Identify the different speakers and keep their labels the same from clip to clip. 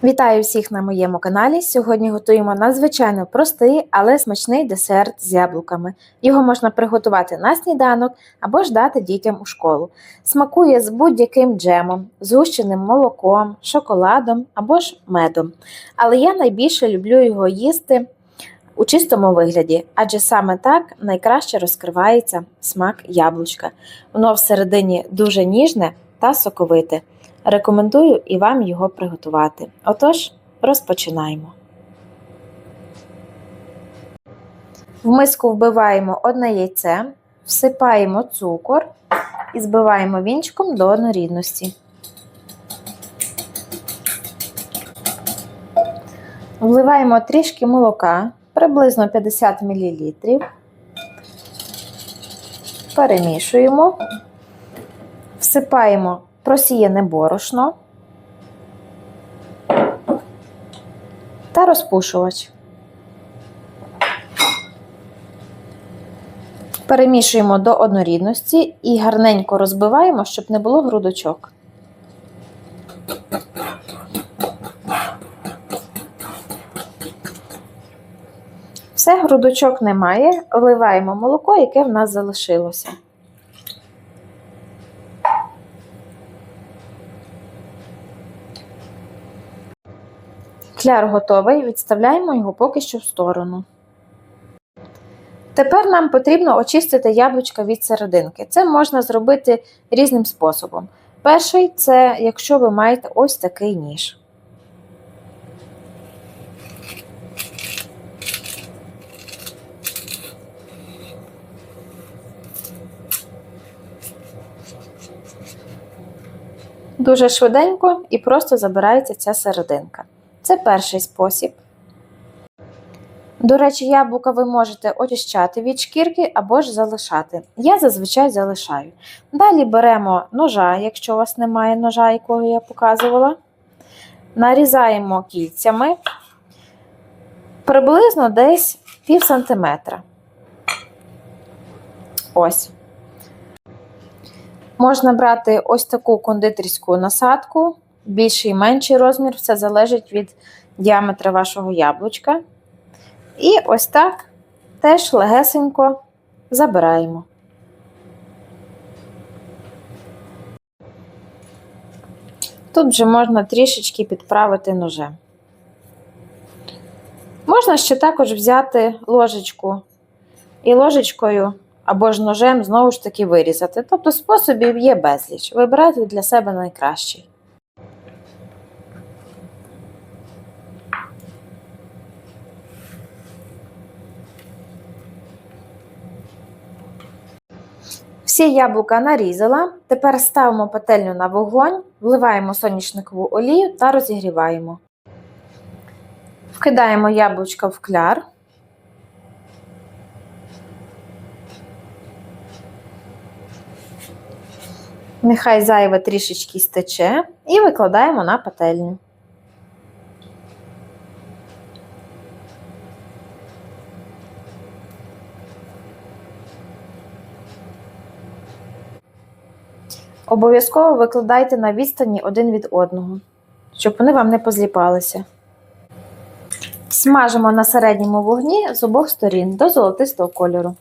Speaker 1: Вітаю всіх на моєму каналі. Сьогодні готуємо надзвичайно простий, але смачний десерт з яблуками. Його можна приготувати на сніданок або ж дати дітям у школу. Смакує з будь-яким джемом, згущеним молоком, шоколадом або ж медом. Але я найбільше люблю його їсти у чистому вигляді, адже саме так найкраще розкривається смак яблучка. Воно всередині дуже ніжне та соковите. Рекомендую і вам його приготувати. Отож, розпочинаємо. В миску вбиваємо одне яйце, всипаємо цукор і збиваємо вінчиком до однорідності. Вливаємо трішки молока, приблизно 50 мл. Перемішуємо, всипаємо просіяне борошно та розпушувач. Перемішуємо до однорідності і гарненько розбиваємо, щоб не було грудочок. Все, грудочок немає, вливаємо молоко, яке в нас залишилося. Кляр готовий, відставляємо його поки що в сторону. Тепер нам потрібно очистити яблучка від серединки. Це можна зробити різним способом. Перший – це якщо ви маєте ось такий ніж. Дуже швиденько і просто забирається ця серединка. Це перший спосіб. До речі, яблука ви можете очищати від шкірки або ж залишати. Я зазвичай залишаю. Далі беремо ножа, якщо у вас немає ножа, якого я показувала. Нарізаємо кільцями приблизно десь пів сантиметра. Ось. Можна брати ось таку кондитерську насадку, більший і менший розмір, все залежить від діаметра вашого яблучка. І ось так теж легесенько забираємо. Тут вже можна трішечки підправити ножем. Можна ще також взяти ложечку і ложечкою або ж ножем знову ж таки вирізати. Тобто способів є безліч. Вибирайте для себе найкращий. Всі яблука нарізала. Тепер ставимо пательню на вогонь, вливаємо соняшникову олію та розігріваємо. Вкидаємо яблучка в кляр. Нехай зайве трішечки стече і викладаємо на пательню. Обов'язково викладайте на відстані один від одного, щоб вони вам не позліпалися. Смажимо на середньому вогні з обох сторін до золотистого кольору.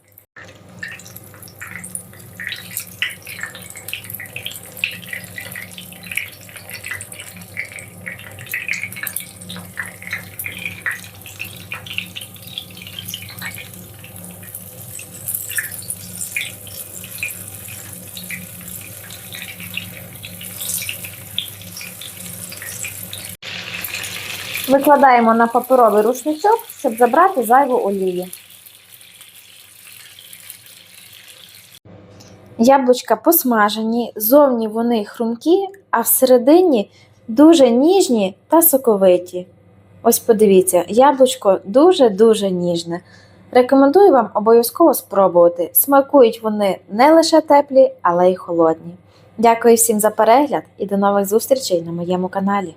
Speaker 1: Викладаємо на паперовий рушничок, щоб забрати зайву олію. Яблучка посмажені, зовні вони хрумкі, а всередині дуже ніжні та соковиті. Ось подивіться, яблучко дуже-дуже ніжне. Рекомендую вам обов'язково спробувати. Смакують вони не лише теплі, але й холодні. Дякую всім за перегляд і до нових зустрічей на моєму каналі.